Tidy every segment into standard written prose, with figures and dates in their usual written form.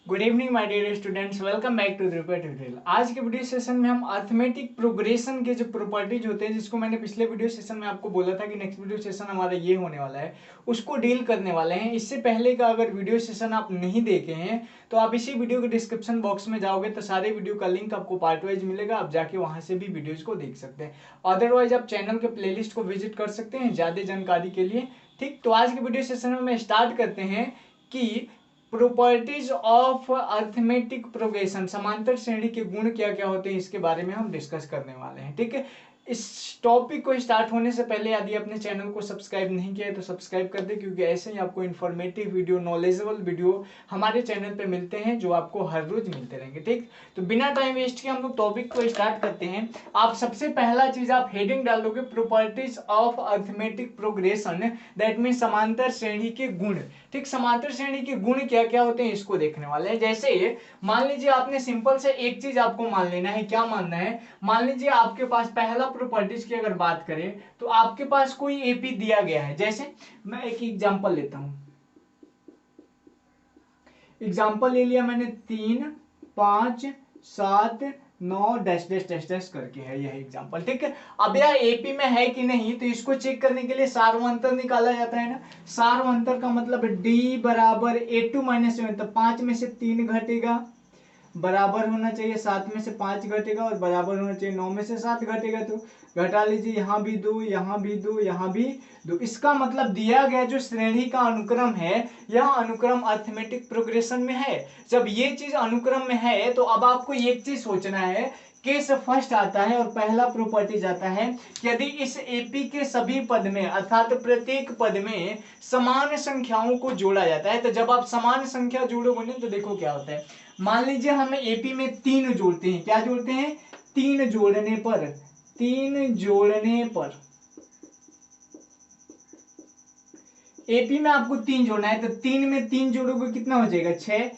Good evening my dear students, welcome back to Drupad tutorial. आज के video session में हम अर्थमेटिक प्रोग्रेशन के जो प्रॉपर्टीज होते हैं, जिसको मैंने पिछले वीडियो सेशन में आपको बोला था कि नेक्स्ट वीडियो सेशन हमारा ये होने वाला है, उसको डील करने वाले हैं। इससे पहले का अगर वीडियो सेशन आप नहीं देखे हैं तो आप इसी वीडियो के डिस्क्रिप्शन बॉक्स में जाओगे तो सारे वीडियो का लिंक आपको पार्ट वाइज मिलेगा, आप जाके वहां से भी वीडियोज को देख सकते हैं। अदरवाइज आप चैनल के प्लेलिस्ट को विजिट कर सकते हैं ज्यादा जानकारी के लिए। ठीक, तो आज के वीडियो सेशन में स्टार्ट करते हैं कि प्रॉपर्टीज ऑफ अर्थमेटिक प्रोग्रेशन, समांतर श्रेणी के गुण क्या क्या होते हैं, इसके बारे में हम डिस्कस करने वाले हैं। ठीक है, इस टॉपिक को स्टार्ट होने से पहले यदि अपने चैनल को सब्सक्राइब नहीं किया है तो सब्सक्राइब कर दे, क्योंकि ऐसे ही आपको इन्फॉर्मेटिव वीडियो, नॉलेजेबल वीडियो हमारे चैनल पे मिलते हैं जो आपको हर रोज मिलते रहेंगे। ठीक, तो बिना टाइम वेस्ट के हम लोग टॉपिक को स्टार्ट करते हैं। आप सबसे पहला चीज आप हेडिंग डाल दोगे properties of arithmetic progression, that mean समांतर श्रेणी के गुण। ठीक, समांतर श्रेणी के गुण क्या क्या होते हैं इसको देखने वाले हैं। जैसे मान लीजिए आपने सिंपल से एक चीज आपको मान लेना है। क्या मानना है? मान लीजिए आपके पास पहला प्रॉपर्टीज की अगर बात करें तो आपके पास कोई एपी दिया गया है। जैसे मैं एक एग्जांपल लेता हूं, एग्जांपल ले लिया मैंने 3, 5, 7, 9 डैश डैश डैश डैश करके है यह एग्जांपल। ठीक है, अब यह एपी में है कि नहीं तो इसको चेक करने के लिए सार्वंतर निकाला जाता है ना। सार्वंतर का मतलब डी बराबर a2 माइनस वन, तो 5 में से 3 घटेगा, बराबर होना चाहिए 7 में से 5 घटेगा, और बराबर होना चाहिए 9 में से 7 घटेगा। तो घटा लीजिए, यहाँ भी 2, यहाँ भी 2, यहाँ भी 2। इसका मतलब दिया गया जो श्रेणी का अनुक्रम है, यह अनुक्रम अर्थमेटिक प्रोग्रेशन में है। जब ये चीज अनुक्रम में है तो अब आपको एक चीज सोचना है, केस फर्स्ट आता है और पहला प्रॉपर्टी आता है कि यदि इस एपी के सभी पद में अर्थात प्रत्येक पद में समान संख्याओं को जोड़ा जाता है। तो जब आप समान संख्या जोड़ोगे तो देखो क्या होता है। मान लीजिए हमें एपी में 3 जोड़ते हैं। क्या जोड़ते हैं? 3 जोड़ने पर, 3 जोड़ने पर एपी में आपको 3 जोड़ना है। तो 3 में 3 जोड़ोगे कितना हो जाएगा? 6।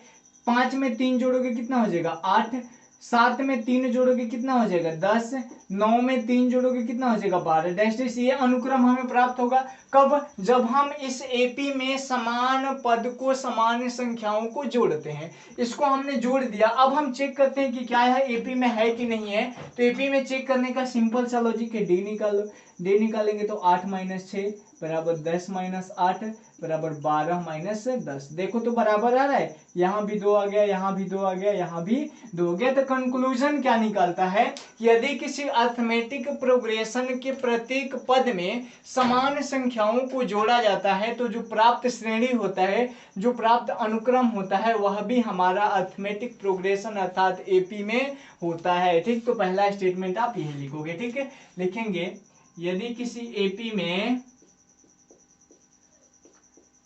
5 में 3 जोड़ोगे कितना हो जाएगा? 8। 7 में 3 जोड़ोगे कितना हो जाएगा? 10। 9 में 3 जोड़ोगे कितना हो जाएगा? 12। डैश डैश ये अनुक्रम हमें प्राप्त होगा कब? जब हम इस एपी में समान पद को, समान संख्याओं को जोड़ते हैं। इसको हमने जोड़ दिया, अब हम चेक करते हैं कि क्या यह एपी में है कि नहीं है। तो एपी में चेक करने का सिंपल सा लॉजिक है, डी निकालो। डी निकालेंगे तो 8 माइनस 6 बराबर 10 माइनस 8 बराबर 12 माइनस 10। देखो तो बराबर आ रहा है, यहाँ भी 2 आ गया, यहाँ भी 2 आ गया, यहाँ भी 2 हो गया। तो कंक्लूजन क्या निकालता है कि यदि किसी अर्थमेटिक प्रोग्रेशन के प्रत्येक पद में समान संख्याओं को जोड़ा जाता है तो जो प्राप्त श्रेणी होता है, जो प्राप्त अनुक्रम होता है, वह भी हमारा अर्थमेटिक प्रोग्रेशन अर्थात एपी में होता है। ठीक, तो पहला स्टेटमेंट आप यही लिखोगे। ठीक है, लिखेंगे यदि किसी एपी में,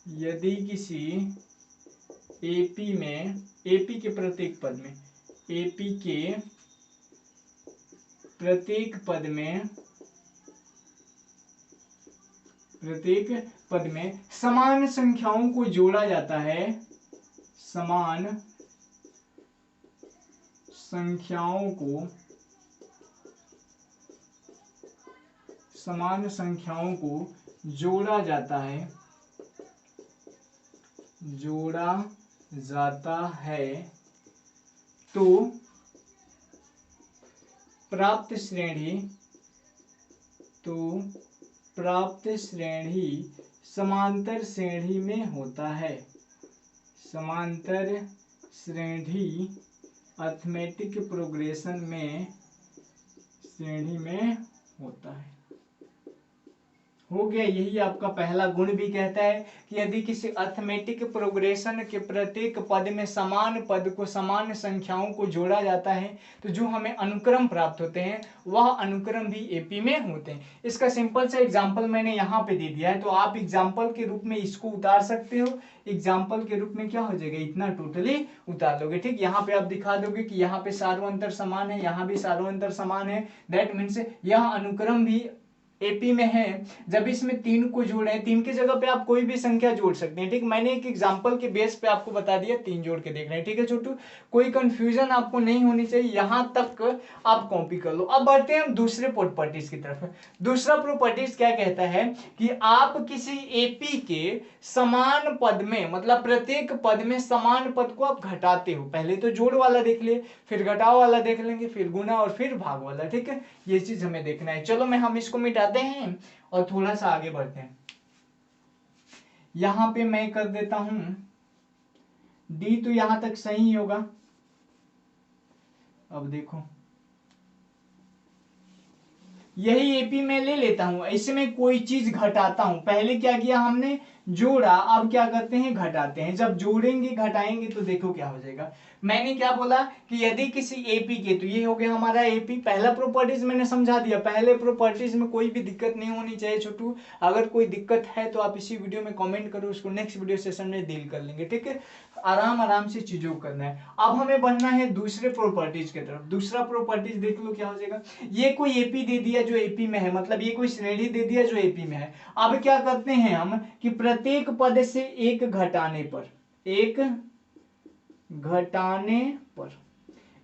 यदि किसी एपी में, एपी के प्रत्येक पद में, एपी के प्रत्येक पद में, प्रत्येक पद में समान संख्याओं को जोड़ा जाता है, समान संख्याओं को, समान संख्याओं को जोड़ा जाता है, जोड़ा जाता है, तो प्राप्त श्रेणी, तो प्राप्त श्रेणी समांतर श्रेणी में होता है। समांतर श्रेणी अर्थमेटिक प्रोग्रेशन में श्रेणी में होता है। हो गया, यही आपका पहला गुण भी कहता है कि यदि किसी अर्थमेटिक प्रोग्रेशन के प्रत्येक पद में समान पद को, समान संख्याओं को जोड़ा जाता है तो जो हमें अनुक्रम प्राप्त होते हैं वह अनुक्रम भी एपी में होते हैं। इसका सिंपल सा एग्जांपल मैंने यहाँ पे दे दिया है, तो आप एग्जांपल के रूप में इसको उतार सकते हो। एग्जाम्पल के रूप में क्या हो जाएगा, इतना टोटली उतार लोगे। ठीक, यहाँ पे आप दिखा दोगे कि यहाँ पे सार्वंतर समान है, यहाँ भी सार्वंतर समान है, दैट मीन्स यह अनुक्रम भी एपी में है, जब इसमें 3 को जोड़े, 3 की जगह पे आप कोई भी संख्या जोड़ सकते हैं, ठीक। मैंने एक एग्जांपल के बेस पे आपको बता दिया, 3 जोड़ के देख रहे हैं, ठीक है छोटू। कोई कंफ्यूजन आपको नहीं होनी चाहिए, यहां तक आप कॉपी कर लो। अब बढ़ते हैं हम दूसरे प्रॉपर्टीज की तरफ। दूसरा प्रॉपर्टीज क्या कहता है कि आप किसी एपी के समान पद में, मतलब प्रत्येक पद में समान पद को आप घटाते हो। पहले तो जोड़ वाला देख लिए, फिर घटाव वाला देख लेंगे, फिर गुना और फिर भाग वाला, ठीक है। ये चीज हमें देखना है। चलो हम इसको मिटाते हैं और थोड़ा सा आगे बढ़ते हैं। यहां पे मैं कर देता हूं डी, तो यहां तक सही होगा। अब देखो, यही एपी में ले लेता हूं, इसमें कोई चीज घटाता हूं। पहले क्या किया हमने, जोड़ा, अब क्या करते हैं, घटाते हैं। जब जोड़ेंगे घटाएंगे तो देखो क्या हो जाएगा। मैंने क्या बोला कि यदि किसी एपी के, तो ये हो गया हमारा एपी। पहला प्रॉपर्टीज मैंने समझा दिया, पहले प्रॉपर्टीज में कोई भी दिक्कत नहीं होनी चाहिए छोटू। अगर कोई दिक्कत है तो आप इसी वीडियो में कमेंट करो, उसको नेक्स्ट वीडियो सेशन में डील कर लेंगे, ठीक है। आराम से चीजों को करना है। अब हमें बढ़ना है दूसरे प्रॉपर्टीज की तरफ। दूसरा प्रॉपर्टीज देख लो क्या हो जाएगा। ये कोई एपी दे दिया जो एपी में है, मतलब ये कोई श्रेणी दे दिया जो एपी में है। अब क्या करते हैं हम कि प्रत्येक पद से एक घटाने पर,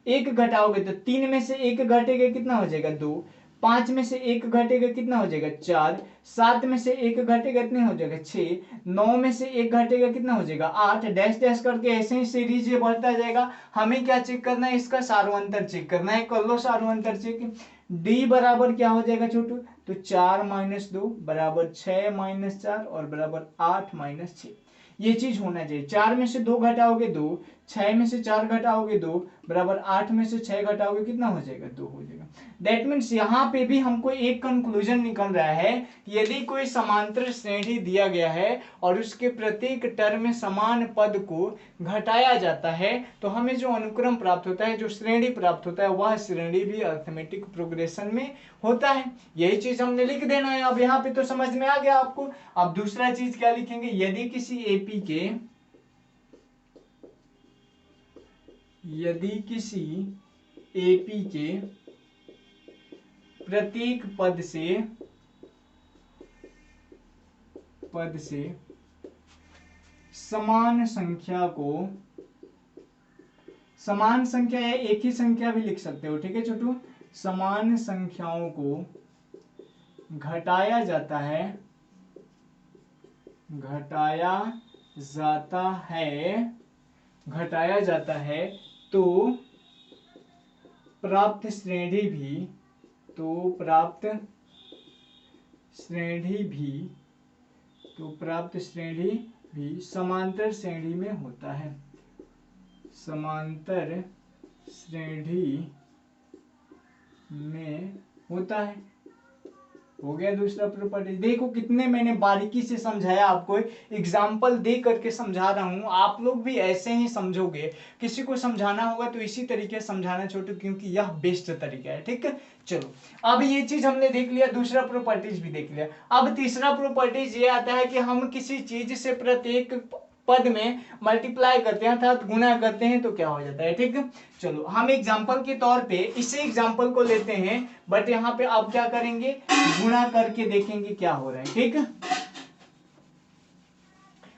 एक घटाओगे तो 3 में से एक घटेगा, कितना हो जाएगा 2। 5 में से एक घटेगा, कितना हो जाएगा 4। 7 में से एक घटेगा, कितना हो जाएगा 6। 9 में से एक घटेगा, कितना हो जाएगा 8। डैश डैश करके ऐसे ही सीरीज ये बढ़ता जाएगा। हमें क्या चेक करना है, इसका सार्वंतर चेक करना है। कर लो सार्वंतर चेक। डी बराबर क्या हो जाएगा छोटू, तो 4 - 2 बराबर 6 - 4 और बराबर 8 - 6। ये चीज होना चाहिए। 4 में से 2 घटाओगे 2, 6 में से 4 घटाओगे 2 बराबर 8 में से 6 घटाओगे, कितना हो जाएगा 2 हो जाएगा। दैट मीन्स यहाँ पे भी हमको एक कंक्लूजन निकल रहा है, यदि कोई समांतर श्रेणी दिया गया है और उसके प्रत्येक टर्म में समान पद को घटाया जाता है तो हमें जो अनुक्रम प्राप्त होता है, जो श्रेणी प्राप्त होता है, वह श्रेणी भी अरिथमेटिक प्रोग्रेशन में होता है। यही चीज हमने लिख देना है। अब यहाँ पे तो समझ में आ गया आपको। अब दूसरा चीज क्या लिखेंगे, यदि किसी एपी के प्रत्येक पद से समान संख्या या एक ही संख्या भी लिख सकते हो, ठीक है छोटू। समान संख्याओं को घटाया जाता है तो प्राप्त श्रेणी भी समांतर श्रेणी में होता है। समांतर श्रेणी में होता है। हो गया दूसरा प्रॉपर्टी। देखो कितने मैंने बारीकी से समझाया आपको, एग्जाम्पल दे करके समझा रहा हूं। आप लोग भी ऐसे ही समझोगे। किसी को समझाना होगा तो इसी तरीके से समझाना छोटू, क्योंकि यह बेस्ट तरीका है, ठीक है। चलो अब ये चीज हमने देख लिया, दूसरा प्रॉपर्टीज भी देख लिया। अब तीसरा प्रॉपर्टीज ये आता है कि हम किसी चीज से प्रत्येक पद में मल्टीप्लाई करते हैं अर्थात गुणा करते हैं तो क्या हो जाता है, ठीक है। चलो हम एग्जांपल के तौर पे इसी एग्जांपल को लेते हैं, बट यहाँ पे आप क्या करेंगे, गुणा करके देखेंगे क्या हो रहा है, ठीक है।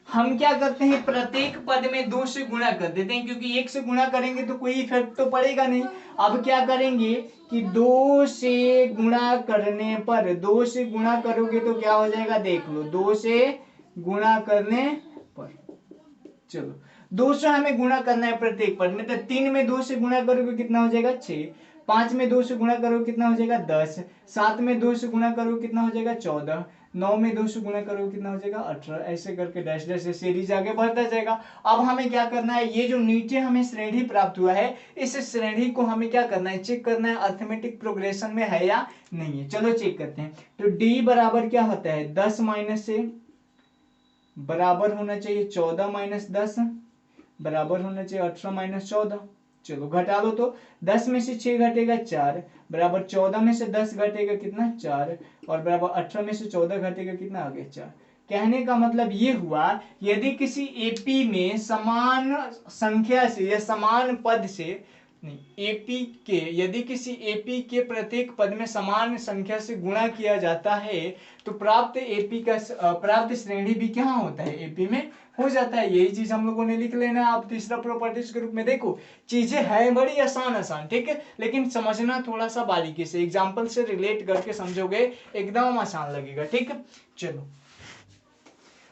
हम क्या करते हैं, प्रत्येक पद में 2 से गुणा कर देते हैं, क्योंकि 1 से गुणा करेंगे तो कोई इफेक्ट तो पड़ेगा नहीं। अब क्या करेंगे कि 2 से गुणा करने पर, 2 से गुणा करोगे तो क्या हो जाएगा, देख लो। 2 से गुणा करने पर, चलो 2 से हमें गुणा करना है प्रत्येक पद में, तो 3 में 2 से गुणा करोगे कितना हो जाएगा 6। 5 में 2 से गुणा करोगे कितना हो जाएगा 10। 7 में 2 से गुणा करोगे कितना हो जाएगा 14। 9 में 2 से गुणा करोगे कितना हो जाएगा 18। ऐसे करके डैश डैश से सीरीज आगे बढ़ता जाएगा। अब हमें क्या करना है, ये जो नीचे हमें श्रेणी प्राप्त हुआ है, इस श्रेणी को हमें क्या करना है, चेक करना है अरिथमेटिक प्रोग्रेशन में है या नहीं है। चलो चेक करते हैं। तो डी बराबर क्या होता है, 10 माइनस से बराबर होना चाहिए 14 - 10 बराबर होना चाहिए 18 - 14। चलो घटा लो, तो 10 में से 6 घटेगा 4 बराबर 14 में से 10 घटेगा कितना 4 और बराबर 18 में से 14 घटेगा कितना आ गया 4। कहने का मतलब ये हुआ, यदि किसी एपी में समान संख्या से या समान पद से नहीं, एपी के, यदि किसी एपी के प्रत्येक पद में समान संख्या से गुणा किया जाता है तो प्राप्त एपी का प्राप्त श्रेणी भी क्या होता है, एपी में हो जाता है। यही चीज हम लोगों ने लिख लेना है। आप तीसरा प्रॉपर्टीज के रूप में देखो, चीजें है बड़ी आसान आसान, ठीक है, लेकिन समझना थोड़ा सा बारीकी से, एग्जाम्पल से रिलेट करके समझोगे एकदम आसान लगेगा, ठीक है। चलो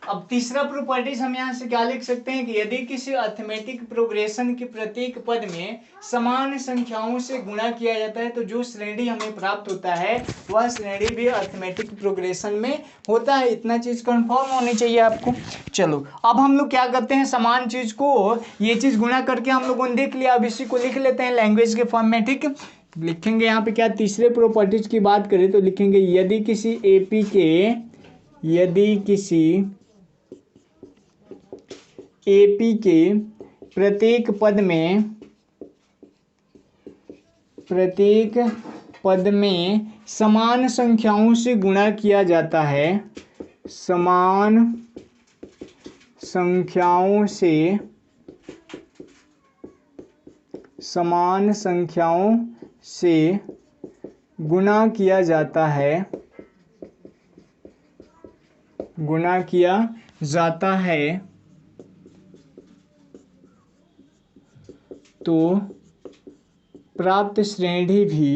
अब तीसरा प्रॉपर्टीज हम यहाँ से क्या लिख सकते हैं कि यदि किसी अर्थमेटिक प्रोग्रेशन के प्रत्येक पद में समान संख्याओं से गुणा किया जाता है तो जो श्रेणी हमें प्राप्त होता है वह श्रेणी भी अर्थमेटिक प्रोग्रेशन में होता है। इतना चीज कंफर्म होनी चाहिए आपको। चलो अब हम लोग क्या करते हैं, समान चीज को ये चीज गुणा करके हम लोगों ने देख लिया, अब इसी को लिख लेते हैं लैंग्वेज के फॉर्म में, ठीक है। लिखेंगे यहाँ पे क्या, तीसरे प्रॉपर्टीज की बात करें तो लिखेंगे यदि किसी एपी के, यदि किसी एपी के प्रत्येक पद में समान संख्याओं से गुणा किया जाता है, समान संख्याओं से गुणा किया जाता है तो प्राप्त श्रेणी भी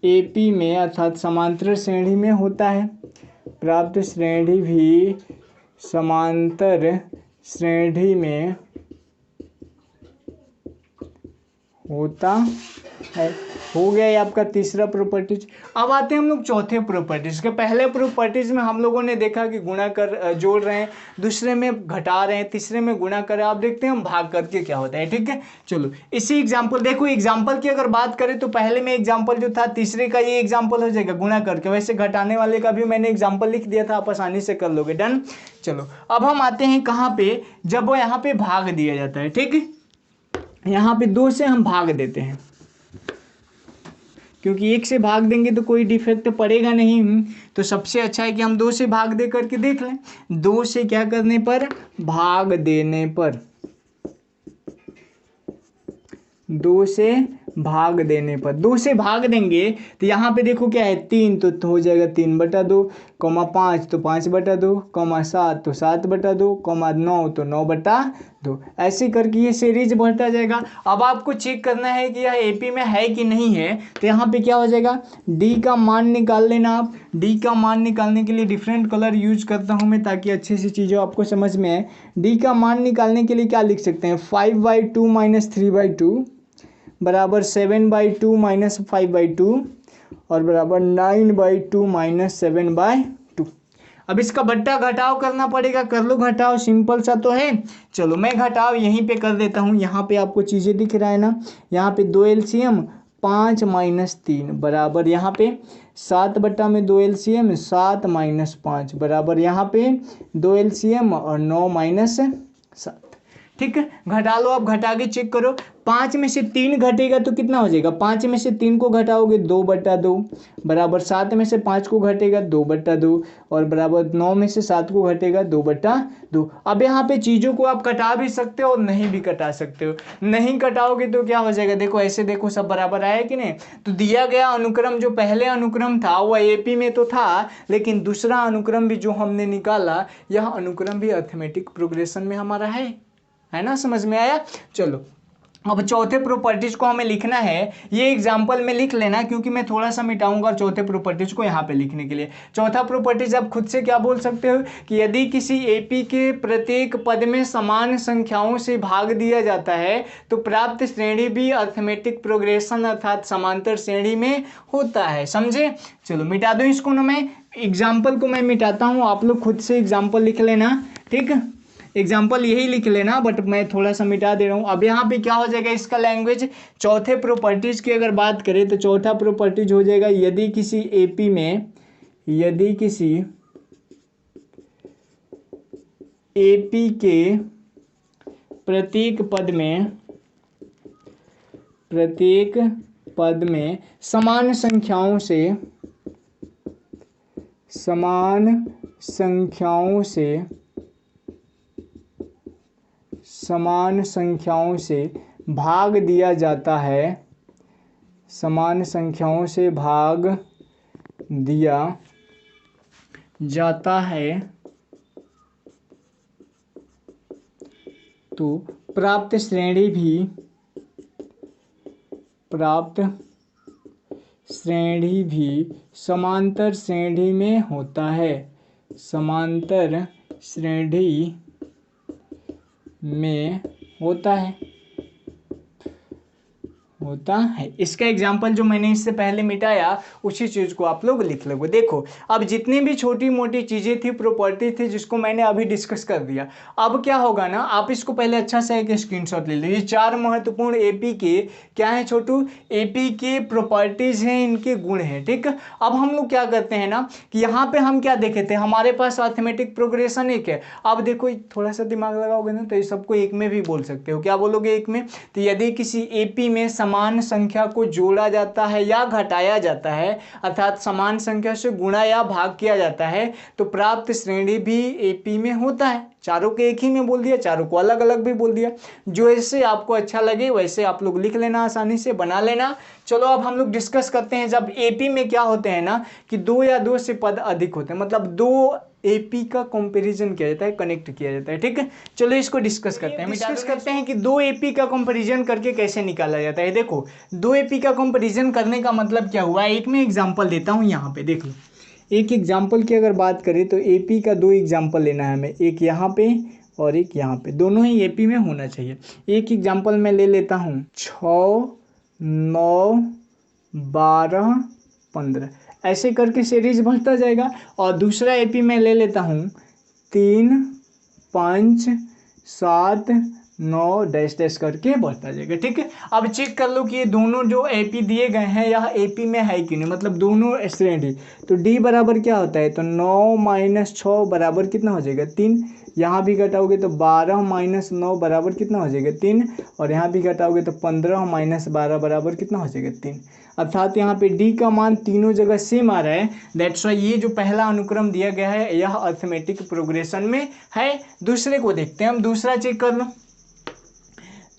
एपी में अर्थात समांतर श्रेणी में होता है, प्राप्त श्रेणी भी समांतर श्रेणी में होता है। हो गया ये आपका तीसरा प्रॉपर्टीज। अब आते हैं हम लोग चौथे प्रॉपर्टीज के। पहले प्रॉपर्टीज में हम लोगों ने देखा कि गुणा कर जोड़ रहे हैं, दूसरे में घटा रहे हैं, तीसरे में गुणा कर रहे हैं। अब देखते हैं हम भाग करके क्या होता है, ठीक है। चलो इसी एग्जांपल, देखो एग्जांपल की अगर बात करें तो पहले में एग्जांपल जो था, तीसरे का ये एग्जांपल हो जाएगा गुणा करके। वैसे घटाने वाले का भी मैंने एग्जांपल लिख दिया था, आप आसानी से कर लोगे। डन। चलो अब हम आते हैं कहाँ पे, जब वो यहाँ पे भाग दिया जाता है, ठीक है। यहाँ पे 2 से हम भाग देते हैं, क्योंकि 1 से भाग देंगे तो कोई डिफेक्ट पड़ेगा नहीं, तो सबसे अच्छा है कि हम 2 से भाग दे करके देख लें। 2 से क्या करने पर, भाग देने पर, 2 से भाग देने पर, 2 से भाग देंगे तो यहाँ पे देखो क्या है, 3 तो हो जाएगा 3/2, 5 तो 5/2, 7 तो 7/2, 9 तो 9/2। ऐसे करके ये सीरीज बढ़ता जाएगा। अब आपको चेक करना है कि यह एपी में है कि नहीं है, तो यहाँ पे क्या हो जाएगा, डी का मान निकाल लेना आप। डी का मान निकालने के लिए डिफरेंट कलर यूज करता हूँ मैं, ताकि अच्छे से चीज़ें आपको समझ में आए। डी का मान निकालने के लिए क्या लिख सकते हैं, 5/2 - 3/2 बराबर 7/2 - 5/2 और बराबर 9/2 - 7/2। अब इसका बट्टा घटाव करना पड़ेगा, कर लो घटाव, सिंपल सा तो है। चलो मैं घटाव यहीं पे कर देता हूँ। यहाँ पे आपको चीज़ें दिख रहा है ना, यहाँ पे 2 LCM 5 - 3 बराबर यहाँ पे 7/2 LCM 7 - 5 बराबर यहाँ पे 2 LCM और 9 - 7। ठीक है, घटा लो। अब घटा के चेक करो, 5 में से 3 घटेगा तो कितना हो जाएगा, 5 में से 3 को घटाओगे 2/2 बराबर 7 में से 5 को घटेगा 2/2 और बराबर 9 में से 7 को घटेगा 2/2। अब यहाँ पे चीज़ों को आप कटा भी सकते हो और नहीं भी कटा सकते हो। नहीं कटाओगे तो क्या हो जाएगा, देखो ऐसे, देखो सब बराबर आया कि नहीं। तो दिया गया अनुक्रम, जो पहले अनुक्रम था वह एपी में तो था, लेकिन दूसरा अनुक्रम भी जो हमने निकाला, यह अनुक्रम भी अर्थमेटिक प्रोग्रेशन में हमारा है ना, समझ में आया। चलो अब चौथे प्रॉपर्टीज को हमें लिखना है, ये एग्जांपल में लिख लेना, क्योंकि मैं थोड़ा सा मिटाऊंगा चौथे प्रॉपर्टीज को यहाँ पे लिखने के लिए। चौथा प्रॉपर्टीज आप खुद से क्या बोल सकते हो कि यदि किसी एपी के प्रत्येक पद में समान संख्याओं से भाग दिया जाता है तो प्राप्त श्रेणी भी अर्थमेटिक प्रोग्रेशन अर्थात समांतर श्रेणी में होता है। समझे। चलो मिटा दो इसको ना, मैं एग्जाम्पल को मैं मिटाता हूँ, आप लोग खुद से एग्जाम्पल लिख लेना, ठीक है। एग्जाम्पल यही लिख लेना, बट मैं थोड़ा सा मिटा दे रहा हूँ। अब यहाँ पे क्या हो जाएगा इसका लैंग्वेज, चौथे प्रॉपर्टीज की अगर बात करें तो चौथा प्रॉपर्टीज हो जाएगा, यदि किसी एपी में, यदि किसी एपी के प्रत्येक पद में समान संख्याओं से समान संख्याओं से भाग दिया जाता है, समान संख्याओं से भाग दिया जाता है, तो प्राप्त श्रेणी भी समांतर श्रेणी में होता है, समांतर श्रेणी में होता है। इसका एग्जाम्पल जो मैंने इससे पहले मिटाया उसी चीज़ को आप लोग लिख लोगे। देखो अब जितनी भी छोटी मोटी चीज़ें थी, प्रॉपर्टी थी, जिसको मैंने अभी डिस्कस कर दिया, अब क्या होगा ना, आप इसको पहले अच्छा से एक स्क्रीनशॉट ले लो। ये 4 महत्वपूर्ण एपी के क्या है छोटू, एपी के प्रॉपर्टीज हैं, इनके गुण हैं। ठीक, अब हम लोग क्या करते हैं ना कि यहाँ पे हम क्या देखे थे, हमारे पास अरिथमेटिक प्रोग्रेशन एक है। अब देखो थोड़ा सा दिमाग लगाओगे ना तो ये सबको एक में भी बोल सकते हो। क्या बोलोगे एक में, तो यदि किसी एपी में समान संख्या को जोड़ा जाता है या घटाया जाता है, अर्थात समान संख्या से गुणा या भाग किया जाता है, तो प्राप्त श्रेणी भी एपी में होता है। चारों के एक ही में बोल दिया, चारों को अलग अलग भी बोल दिया। जो ऐसे आपको अच्छा लगे वैसे आप लोग लिख लेना, आसानी से बना लेना। चलो अब हम लोग डिस्कस करते हैं। जब एपी में क्या होते हैं ना कि 2 या 2 से पद अधिक होते हैं, मतलब 2 एपी का कंपैरिजन किया जाता है, कनेक्ट किया जाता है। ठीक है, चलो इसको डिस्कस करते हैं। डिस्कस करते हैं कि 2 एपी का कंपैरिजन करके कैसे निकाला जाता है। देखो 2 एपी का कंपैरिजन करने का मतलब क्या हुआ, एक में एग्जांपल देता हूँ। यहाँ पे देख लो, एक एग्जांपल की अगर बात करें तो एपी का 2 एग्जांपल लेना है हमें, एक यहाँ पे और एक यहाँ पे, दोनों ही एपी में होना चाहिए। एक एग्जांपल मैं ले लेता हूँ 6, 9, 12, 15, ऐसे करके सीरीज बढ़ता जाएगा। और दूसरा एपी मैं ले लेता हूँ 3, 5, 7, 9 डैश डैश करके बढ़ता जाएगा। ठीक है, अब चेक कर लो कि ये दोनों जो एपी दिए गए हैं यह एपी में है कि नहीं, मतलब दोनों श्रेणी। तो डी बराबर क्या होता है, तो 9 - 6 बराबर कितना हो जाएगा 3। यहाँ भी घटाओगे तो 12 - 9 बराबर कितना हो जाएगा 3। और यहाँ भी घटाओगे तो 15 - 12 बराबर कितना हो जाएगा 3। अर्थात यहाँ पे डी का मान तीनों जगह सेम आ रहा है। दैट्स वाई ये जो पहला अनुक्रम दिया गया है यह अरिथमेटिक प्रोग्रेशन में है। दूसरे को देखते हैं हम, दूसरा चेक कर लो।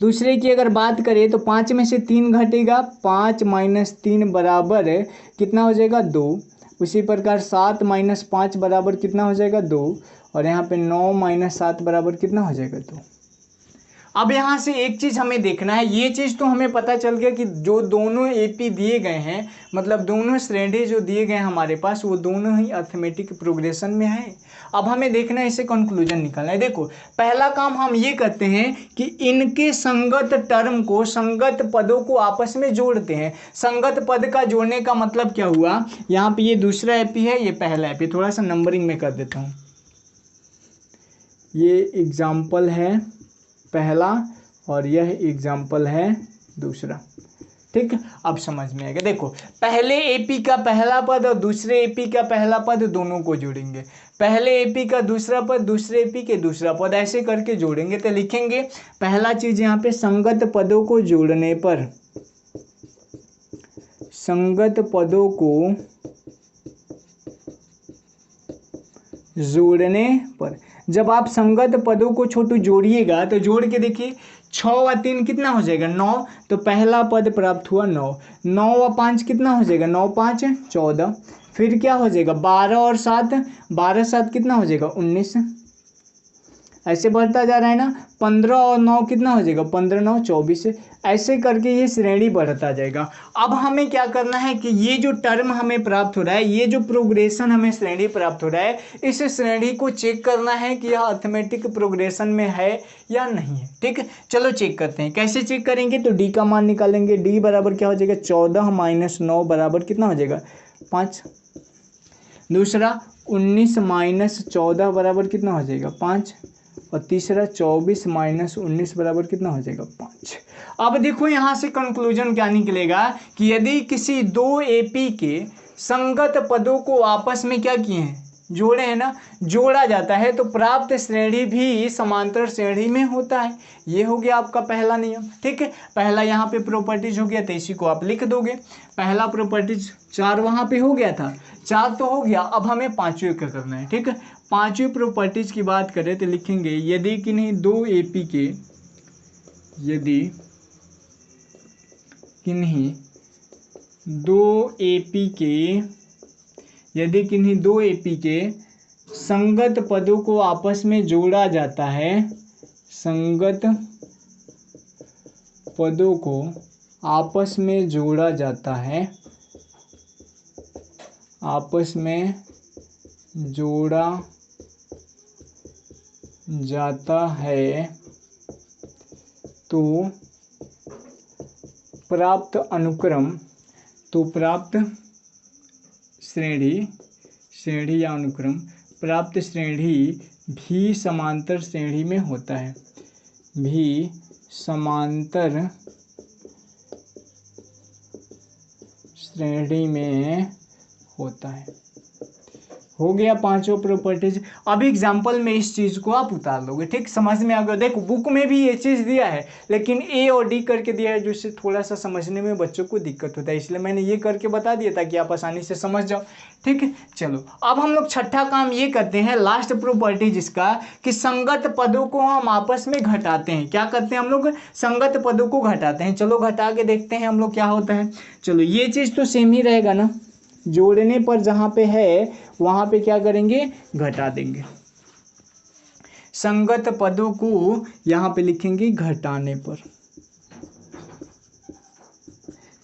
दूसरे की अगर बात करें तो 5 में से 3 घटेगा, 5 - 3 बराबर कितना हो जाएगा 2। उसी प्रकार 7 - 5 बराबर कितना हो जाएगा 2। और यहाँ पे 9 - 7 बराबर कितना हो जाएगा 2। अब यहाँ से एक चीज़ हमें देखना है, ये चीज़ तो हमें पता चल गया कि जो दोनों एपी दिए गए हैं, मतलब दोनों श्रेणी जो दिए गए हैं हमारे पास, वो दोनों ही अरिथमेटिक प्रोग्रेशन में है। अब हमें देखना है, इसे कंक्लूजन निकालना है। देखो पहला काम हम ये करते हैं कि इनके संगत टर्म को, संगत पदों को आपस में जोड़ते हैं। संगत पद का जोड़ने का मतलब क्या हुआ, यहाँ पे ये दूसरा एपी है, ये पहला एपी, थोड़ा सा नंबरिंग में कर देता हूँ। ये एग्जाम्पल है पहला और यह एग्जाम्पल है दूसरा। ठीक, अब समझ में आएगा। देखो पहले एपी का पहला पद और दूसरे एपी का पहला पद दोनों को जोड़ेंगे, पहले एपी का दूसरा पद दूसरे एपी के दूसरा पद, ऐसे करके जोड़ेंगे। तो लिखेंगे पहला चीज यहाँ पे, संगत पदों को जोड़ने पर, संगत पदों को जोड़ने पर, जब आप संगत पदों को छोटू जोड़िएगा तो जोड़ के देखिए 6 और 3 कितना हो जाएगा 9, तो पहला पद प्राप्त हुआ 9। 9 और 5 कितना हो जाएगा 9 × 5 = 14। फिर क्या हो जाएगा 12 और 7, 12 7 कितना हो जाएगा 19। ऐसे बढ़ता जा रहा है ना। 15 और 9 कितना हो जाएगा 15 × 9 = 24। ऐसे करके ये श्रेणी बढ़ता जाएगा। अब हमें क्या करना है कि ये जो टर्म हमें प्राप्त हो रहा है, ये जो प्रोग्रेशन हमें श्रेणी प्राप्त हो रहा है, इस श्रेणी को चेक करना है कि यह अरिथमेटिक प्रोग्रेशन में है या नहीं है। ठीक है, चलो चेक करते हैं। कैसे चेक करेंगे, तो डी का मान निकालेंगे। डी बराबर क्या हो जाएगा 14 - 9 बराबर कितना हो जाएगा 5। दूसरा 19 - 14 बराबर कितना हो जाएगा 5। और तीसरा 24 - 19 बराबर कितना हो जाएगा 5। अब देखो यहाँ से कंक्लूजन क्या निकलेगा कि यदि किसी 2 एपी के संगत पदों को आपस में क्या किए हैं, जोड़े हैं ना, जोड़ा जाता है, तो प्राप्त श्रेणी भी समांतर श्रेणी में होता है। ये हो गया आपका पहला नियम। ठीक है, पहला यहाँ पे प्रॉपर्टीज हो गया, तो इसी को आप लिख दोगे। पहला प्रॉपर्टीज 4 वहाँ पे हो गया था, 4 तो हो गया। अब हमें पांचवें का करना है। ठीक है, पांचवी प्रॉपर्टीज की बात करें तो लिखेंगे यदि किन्हीं 2 एपी के यदि किन्हीं दो एपी के संगत पदों को आपस में जोड़ा जाता है, संगत पदों को आपस में जोड़ा जाता है, आपस में जोड़ा जाता है, तो प्राप्त अनुक्रम, तो प्राप्त श्रेणी या अनुक्रम, प्राप्त श्रेणी भी समांतर श्रेणी में होता है, भी समांतर श्रेणी में होता है। हो गया पांचों प्रॉपर्टीज। अब एग्जाम्पल में इस चीज को आप उतार लोगे, ठीक, समझ में आ गया। देखो बुक में भी ये चीज दिया है, लेकिन ए और डी करके दिया है, जिससे थोड़ा सा समझने में बच्चों को दिक्कत होता है, इसलिए मैंने ये करके बता दिया ताकि आप आसानी से समझ जाओ, ठीक है। चलो अब हम लोग छठा काम ये करते हैं, लास्ट प्रॉपर्टी जिसका कि संगत पदों को हम आपस में घटाते हैं। क्या करते हैं हम लोग? संगत पदों को घटाते हैं। चलो घटा के देखते हैं हम लोग क्या होता है। चलो ये चीज तो सेम ही रहेगा ना, जोड़ने पर जहां पे है वहां पे क्या करेंगे? घटा देंगे। संगत पदों को यहां पे लिखेंगे घटाने पर।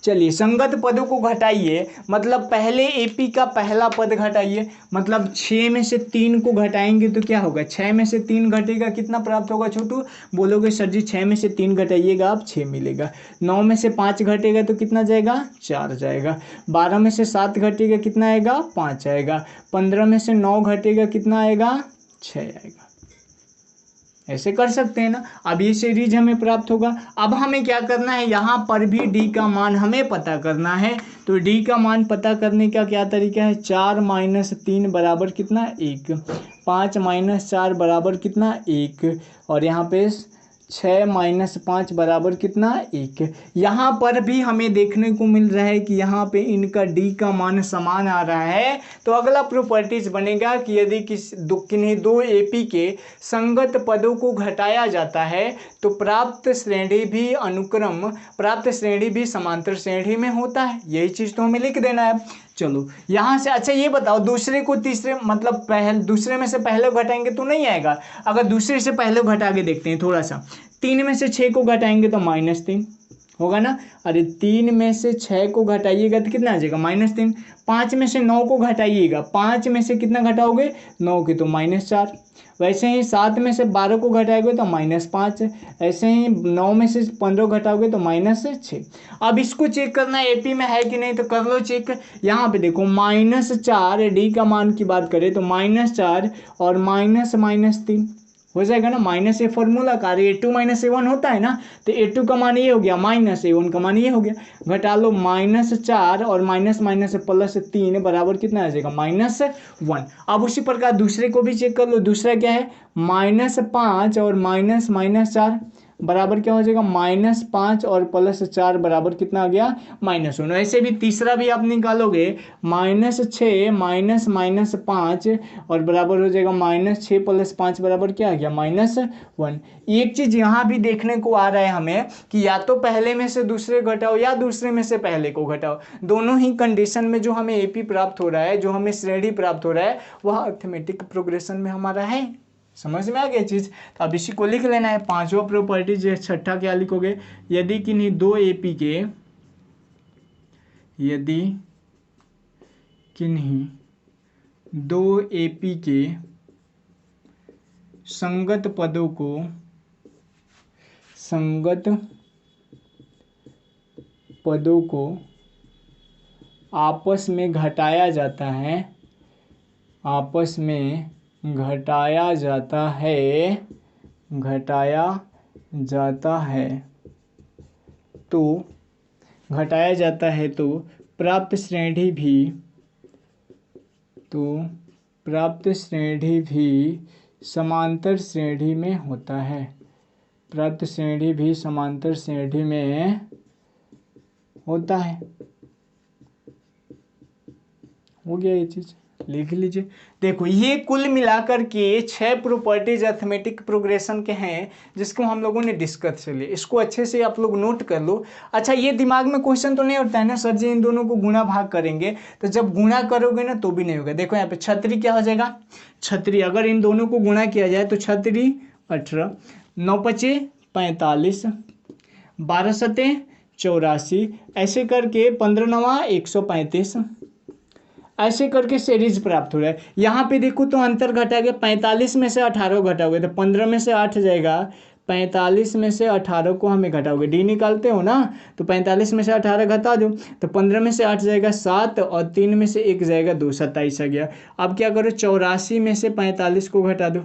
चलिए संगत पदों को घटाइए, मतलब पहले एपी का पहला पद घटाइए, मतलब 6 में से 3 को घटाएंगे तो क्या होगा? 6 में से 3 घटेगा, कितना प्राप्त होगा छोटू? बोलोगे सर जी 6 में से 3 घटाइएगा आप 6 मिलेगा। 9 में से 5 घटेगा तो कितना जाएगा? 4 जाएगा। 12 में से 7 घटेगा कितना आएगा? 5 आएगा। 15 में से 9 घटेगा कितना आएगा? 6 आएगा। ऐसे कर सकते हैं ना। अब ये सीरीज हमें प्राप्त होगा। अब हमें क्या करना है? यहाँ पर भी डी का मान हमें पता करना है। तो डी का मान पता करने का क्या तरीका है? 4 - 3 बराबर कितना? 1। 5 - 4 बराबर कितना? 1। और यहाँ पे 6 - 5 बराबर कितना? 1। यहाँ पर भी हमें देखने को मिल रहा है कि यहाँ पे इनका डी का मान समान आ रहा है। तो अगला प्रॉपर्टीज बनेगा कि यदि किन्हीं दो एपी के संगत पदों को घटाया जाता है तो प्राप्त श्रेणी भी अनुक्रम, प्राप्त श्रेणी भी समांतर श्रेणी में होता है। यही चीज तो हमें लिख देना है। चलो यहाँ से अच्छा ये बताओ, दूसरे को तीसरे मतलब दूसरे में से पहले घटाएंगे तो नहीं आएगा। अगर दूसरे से पहले घटा के देखते हैं थोड़ा सा, 3 में से 6 को घटाएंगे तो -3 होगा ना। अरे 3 में से 6 को घटाइएगा तो कितना आ जाएगा? -3। 5 में से 9 को घटाइएगा, 5 में से कितना घटाओगे? 9 के तो -4। वैसे ही 7 में से 12 को घटाओगे तो -5। ऐसे ही 9 में से 15 घटाओगे तो -6। अब इसको चेक करना है एपी में है कि नहीं, तो कर लो चेक। यहाँ पे देखो -4, डी का मान की बात करें तो -4 और -3 हो जाएगा ना। माइनस ए फॉर्मूला का A2 - A1 होता है ना, तो A2 का मान ये हो गया, -A1 का मान ये हो गया। घटा लो -4 और +3 बराबर कितना आ जाएगा? -1। अब उसी प्रकार दूसरे को भी चेक कर लो। दूसरा क्या है? -5 और -4 बराबर क्या हो जाएगा? -5 और +4 बराबर कितना आ गया? -1। ऐसे भी तीसरा भी आप निकालोगे, -6 -5 और बराबर हो जाएगा -6 + 5 बराबर क्या आ गया? -1। एक चीज यहाँ भी देखने को आ रहा है हमें कि या तो पहले में से दूसरे घटाओ या दूसरे में से पहले को घटाओ। दोनों ही कंडीशन में जो हमें एपी प्राप्त हो रहा है, जो हमें श्रेणी प्राप्त हो रहा है, वह अर्थमेटिक प्रोग्रेशन में हमारा है। समझ में आ गया चीज? तो अब इसी को लिख लेना है। पांचवा प्रॉपर्टी जो छठा क्या लिखोगे? यदि किन्हीं दो एपी के, यदि किन्हीं दो एपी के संगत पदों को आपस में घटाया जाता है, आपस में घटाया जाता है तो प्राप्त श्रेणी भी समांतर श्रेणी में होता है। प्राप्त श्रेणी भी समांतर श्रेणी में होता है। हो गया ये चीज। लिख लीजिए। देखो ये कुल मिलाकर के 6 प्रॉपर्टीज अर्थमेटिक प्रोग्रेशन के हैं जिसको हम लोगों ने डिस्कस कर लिया। इसको अच्छे से आप लोग नोट कर लो। अच्छा ये दिमाग में क्वेश्चन तो नहीं उठता है ना सर जी इन दोनों को गुणा भाग करेंगे, तो जब गुणा करोगे ना तो भी नहीं होगा। देखो यहाँ पे छतरी क्या हो जाएगा, छतरी अगर इन दोनों को गुणा किया जाए तो छतरी 18, 9 पचे 45, 12 सते 84, ऐसे करके 15 नवा 135, ऐसे करके सीरीज प्राप्त हो रहा है। यहाँ पे देखो तो अंतर घटा गया, 45 में से 18 घटाओगे तो 15 में से 8 जाएगा, 45 में से 18 को हमें घटाओगे, डी निकालते हो ना, तो 45 में से 18 घटा दो तो 15 में से 8 जाएगा 7 और 3 में से 1 जाएगा 2, 27 आ गया। अब क्या करो 84 में से 45 को घटा दो,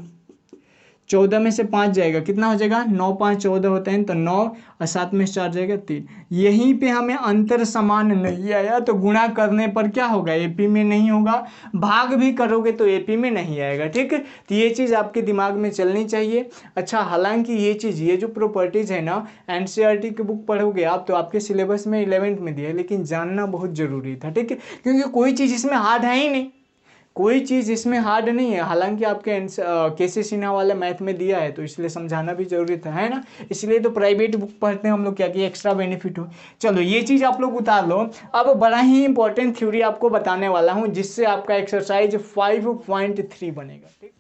14 में से 5 जाएगा, कितना हो जाएगा 9 5 14 होता है तो 9 और 7 में से 4 जाएगा 3। यहीं पे हमें अंतर समान नहीं आया तो गुणा करने पर क्या होगा, एपी में नहीं होगा, भाग भी करोगे तो एपी में नहीं आएगा। ठीक है, तो ये चीज़ आपके दिमाग में चलनी चाहिए। अच्छा हालांकि ये चीज़ ये जो प्रॉपर्टीज़ है ना एनसीईआरटी की बुक पढ़ोगे आप तो आपके सिलेबस में 11th में दिया है, लेकिन जानना बहुत ज़रूरी था। ठीक है, क्योंकि कोई चीज़ इसमें हार्ड है ही नहीं, कोई चीज़ इसमें हार्ड नहीं है। हालांकि आपके केसी सिन्हा वाले मैथ में दिया है तो इसलिए समझाना भी जरूरी था, है ना, इसलिए तो प्राइवेट बुक पढ़ते हैं हम लोग क्या कि एक्स्ट्रा बेनिफिट हो। चलो ये चीज़ आप लोग उतार लो। अब बड़ा ही इंपॉर्टेंट थ्योरी आपको बताने वाला हूँ जिससे आपका एक्सरसाइज 5.3 बनेगा। ठीक,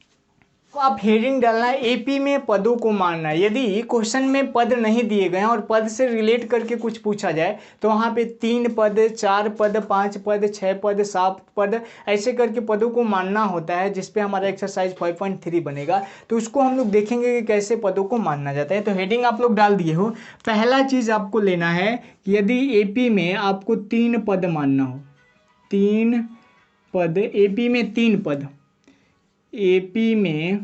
तो आप हेडिंग डालना है एपी में पदों को मानना। यदि क्वेश्चन में पद नहीं दिए गए हैं और पद से रिलेट करके कुछ पूछा जाए तो वहाँ पे 3 पद 4 पद 5 पद 6 पद 7 पद ऐसे करके पदों को मानना होता है, जिस पे हमारा एक्सरसाइज 5.3 बनेगा। तो उसको हम लोग देखेंगे कि कैसे पदों को मानना जाता है। तो हेडिंग आप लोग डाल दिए हो। पहला चीज़ आपको लेना है कि यदि एपी में आपको 3 पद मानना हो, 3 पद एपी में 3 पद, एपी में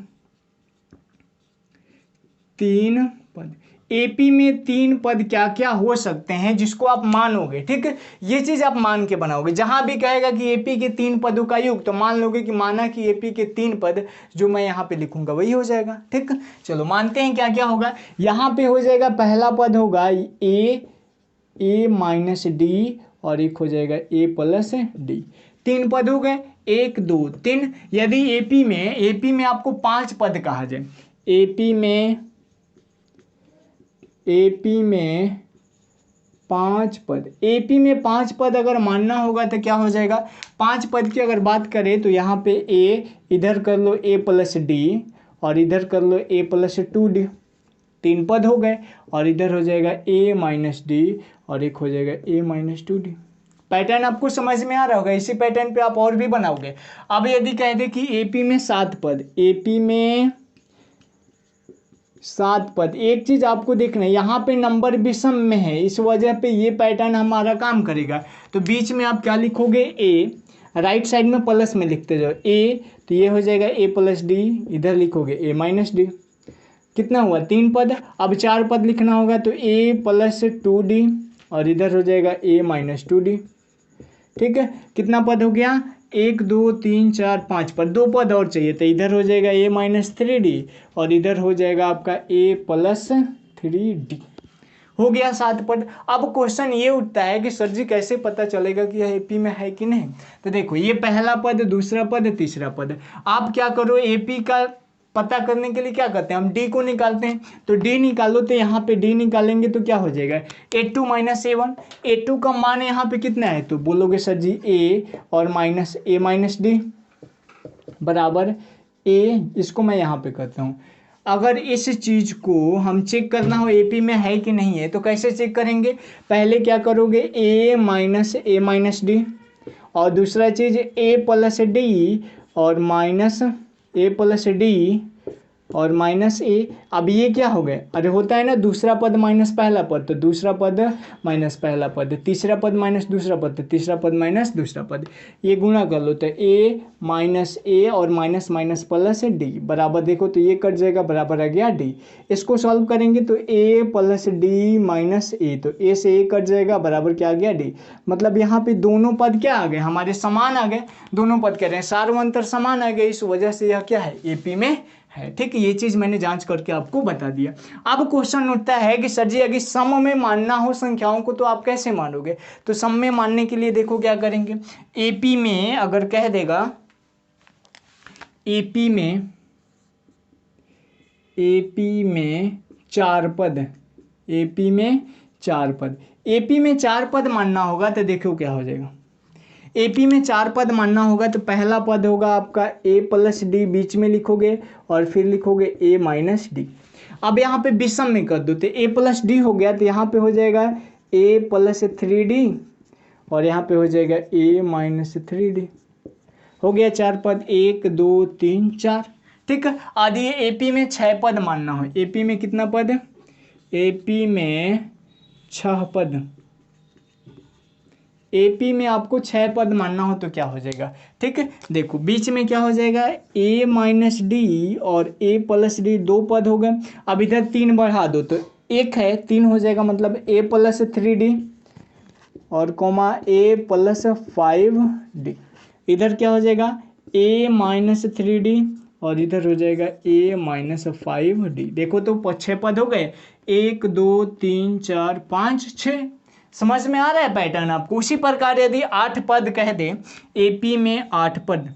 3 पद, एपी में 3 पद क्या क्या हो सकते हैं जिसको आप मानोगे। ठीक है, ये चीज आप मान के बनाओगे। जहां भी कहेगा कि एपी के 3 पदों का योग तो मान लोगे कि माना कि एपी के 3 पद जो मैं यहाँ पे लिखूंगा वही हो जाएगा। ठीक, चलो मानते हैं क्या क्या होगा। यहाँ पे हो जाएगा पहला पद होगा ए माइनस डी और एक हो जाएगा ए प्लस डी। 3 पद हो गए, 1 2 3। यदि एपी में आपको 5 पद कहा जाए, एपी में 5 पद, एपी में 5 पद अगर मानना होगा तो क्या हो जाएगा, 5 पद की अगर बात करें तो यहाँ पे ए इधर कर लो ए प्लस डी और इधर कर लो ए प्लस 2d, 3 पद हो गए। और इधर हो जाएगा ए माइनस डी और एक हो जाएगा ए माइनस 2d। पैटर्न आपको समझ में आ रहा होगा, इसी पैटर्न पे आप और भी बनाओगे। अब यदि कह दे कि एपी में 7 पद, एपी में 7 पद, एक चीज आपको देखना है यहाँ पे नंबर विषम में है, इस वजह पे ये पैटर्न हमारा काम करेगा। तो बीच में आप क्या लिखोगे, ए, राइट साइड में प्लस में लिखते जाओ ए, तो ये हो जाएगा ए प्लस डी, इधर लिखोगे ए माइनस डी। कितना हुआ 3 पद। अब 4 पद लिखना होगा तो ए प्लस 2d और इधर हो जाएगा ए माइनस 2d। ठीक है, कितना पद हो गया, 1 2 3 4 5 पद, 2 पद और चाहिए तो इधर हो जाएगा ए माइनस 3d और इधर हो जाएगा आपका ए प्लस 3d। हो गया 7 पद। अब क्वेश्चन ये उठता है कि सर जी कैसे पता चलेगा कि यह एपी में है कि नहीं। तो देखो ये पहला पद, दूसरा पद, तीसरा पद। आप क्या करो, एपी का पता करने के लिए क्या करते हैं हम, डी को निकालते हैं। तो डी निकालो तो यहाँ पे डी निकालेंगे तो क्या हो जाएगा, a2 माइनस a1। a2 का मान यहाँ पे कितना है तो बोलोगे सर जी a और माइनस a माइनस डी बराबर a। इसको मैं यहाँ पे करता हूँ। अगर इस चीज को हम चेक करना हो एपी में है कि नहीं है तो कैसे चेक करेंगे, पहले क्या करोगे a माइनस डी और दूसरा चीज a प्लस डी और माइनस ए प्लस डी और माइनस ए। अब ये क्या हो गए, अरे होता है ना दूसरा पद माइनस पहला पद, तो दूसरा पद माइनस पहला पद, तीसरा पद माइनस दूसरा पद, तो तीसरा पद माइनस दूसरा पद। ये गुणा कर लो तो ए माइनस ए और माइनस माइनस प्लस डी बराबर, देखो तो ये कट जाएगा, बराबर आ गया डी। इसको सॉल्व करेंगे तो ए प्लस डी माइनस ए, तो ए से ए कट जाएगा, बराबर क्या आ गया डी। मतलब यहाँ पे दोनों पद क्या आ गए, हमारे समान आ गए। दोनों पद कह रहे हैं सार्वंतर समान आ गए, इस वजह से यह क्या है एपी में है। ठीक है, ये चीज मैंने जांच करके आपको बता दिया। अब क्वेश्चन उठता है कि सर जी अगर सम में मानना हो संख्याओं को तो आप कैसे मानोगे। तो सम में मानने के लिए देखो क्या करेंगे, एपी में अगर कह देगा एपी में 4 पद, एपी में 4 पद, एपी में 4 पद मानना होगा तो देखो क्या हो जाएगा। एपी में 4 पद मानना होगा तो पहला पद होगा आपका a प्लस डी, बीच में लिखोगे और फिर लिखोगे a माइनस डी। अब यहाँ पे विषम में कर दो तो a प्लस डी हो गया, तो यहाँ पे हो जाएगा a प्लस 3d और यहाँ पे हो जाएगा a माइनस 3d। हो गया 4 पद, 1 2 3 4। ठीक है, आदि एपी में 6 पद मानना हो, एपी में कितना पद है, एपी में 6 पद, एपी में आपको 6 पद मानना हो तो क्या हो जाएगा। ठीक है, देखो बीच में क्या हो जाएगा, a माइनस डी और a प्लस डी 2 पद हो गए। अब इधर 3 बढ़ा दो तो 1 है, 3 हो जाएगा, मतलब a प्लस 3d और कोमा a प्लस 5d। इधर क्या हो जाएगा, a माइनस 3d और इधर हो जाएगा a माइनस 5d। देखो तो 6 पद हो गए, 1 2 3 4 5 6। समझ में आ रहा है पैटर्न आपको। उसी प्रकार यदि 8 पद कह दे, एपी में 8 पद,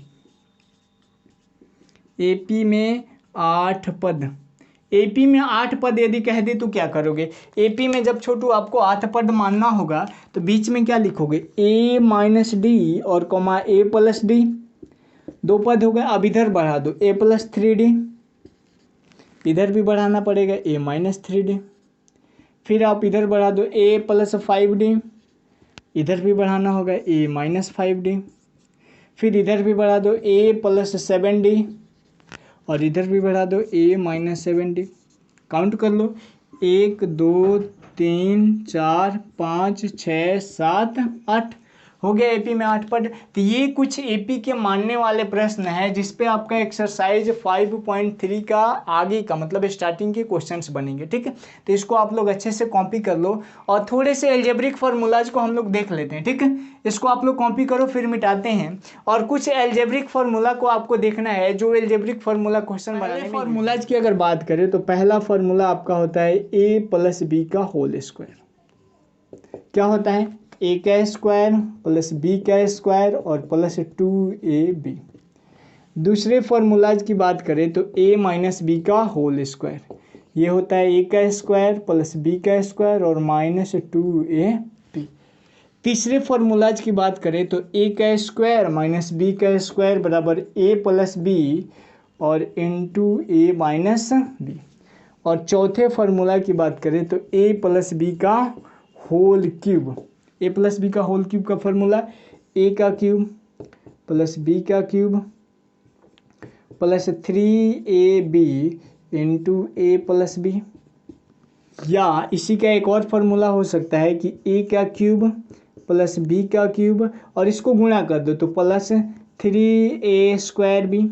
एपी में 8 पद, एपी में 8 पद यदि कह दे तो क्या करोगे। एपी में जब छोटू आपको 8 पद मानना होगा तो बीच में क्या लिखोगे, a माइनस डी और कोमा a प्लस डी, 2 पद हो गए। अब इधर बढ़ा दो a प्लस 3d, इधर भी बढ़ाना पड़ेगा a माइनस 3d। फिर आप इधर बढ़ा दो a प्लस 5d, इधर भी बढ़ाना होगा a माइनस 5d। फिर इधर भी बढ़ा दो a प्लस 7d और इधर भी बढ़ा दो a माइनस 7d। काउंट कर लो, 1 2 3 4 5 6 7 8। हो गया एपी में 8 पद। तो ये कुछ एपी के मानने वाले प्रश्न है जिस पे आपका एक्सरसाइज 5.3 का आगे का मतलब स्टार्टिंग के क्वेश्चंस बनेंगे। ठीक है, तो इसको आप लोग अच्छे से कॉपी कर लो और थोड़े से एल्जेब्रिक फार्मूलाज को हम लोग देख लेते हैं। ठीक है, इसको आप लोग कॉपी करो, फिर मिटाते हैं। और कुछ एल्जेब्रिक फार्मूला को आपको देखना है, जो एल्जेब्रिक फार्मूला क्वेश्चन बनाने फार्मूलाज की अगर बात करें तो पहला फार्मूला आपका होता है a प्लस बी का होल स्क्वायर। क्या होता है, a का स्क्वायर प्लस b का स्क्वायर और प्लस 2ab। दूसरे फार्मूलाज की बात करें तो a माइनस बी का होल स्क्वायर, ये होता है a का स्क्वायर प्लस b का स्क्वायर और माइनस 2ab। तीसरे फार्मूलाज की बात करें तो a का स्क्वायर माइनस b का स्क्वायर बराबर a प्लस बी और इंटू a माइनस बी। और चौथे फार्मूला की बात करें तो a प्लस बी का होल क्यूब, ए प्लस बी का होल क्यूब का फॉर्मूला ए का क्यूब प्लस बी का क्यूब प्लस 3ab इंटू ए प्लस बी। या इसी का एक और फार्मूला हो सकता है कि ए का क्यूब प्लस बी का क्यूब और इसको गुणा कर दो तो प्लस 3a स्क्वायर बी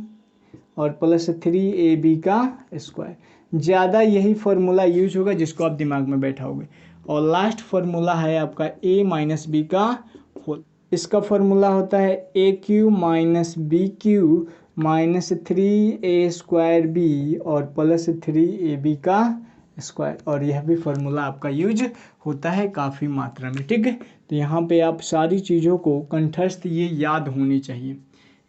और प्लस 3ab का स्क्वायर। ज़्यादा यही फार्मूला यूज होगा जिसको आप दिमाग में बैठाओगे। और लास्ट फार्मूला है आपका a माइनस बी का होल, इसका फार्मूला होता है a cube minus b cube minus 3a square b और प्लस 3ab का स्क्वायर। और यह भी फार्मूला आपका यूज होता है काफ़ी मात्रा में। ठीक है, तो यहाँ पे आप सारी चीज़ों को कंठस्थ ये याद होनी चाहिए।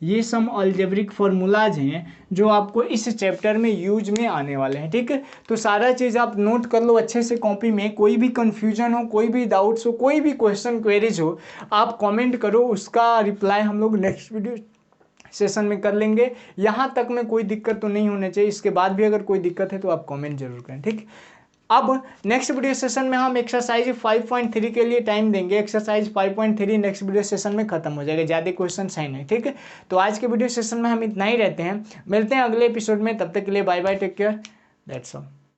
ये सम अलजेब्रिक फार्मूलाज हैं जो आपको इस चैप्टर में यूज में आने वाले हैं। ठीक है, तो सारा चीज़ आप नोट कर लो अच्छे से कॉपी में। कोई भी कन्फ्यूजन हो, कोई भी डाउट्स हो, कोई भी क्वेश्चन क्वेरीज हो, आप कमेंट करो, उसका रिप्लाई हम लोग नेक्स्ट वीडियो सेशन में कर लेंगे। यहाँ तक में कोई दिक्कत तो नहीं होना चाहिए, इसके बाद भी अगर कोई दिक्कत है तो आप कमेंट जरूर करें। ठीक है, अब नेक्स्ट वीडियो सेशन में हम एक्सरसाइज 5.3 के लिए टाइम देंगे। एक्सरसाइज 5.3 नेक्स्ट वीडियो सेशन में खत्म हो जाएगा, ज़्यादा क्वेश्चन है नहीं। ठीक है, तो आज के वीडियो सेशन में हम इतना ही रहते हैं, मिलते हैं अगले एपिसोड में। तब तक के लिए bye bye, take care, that's all.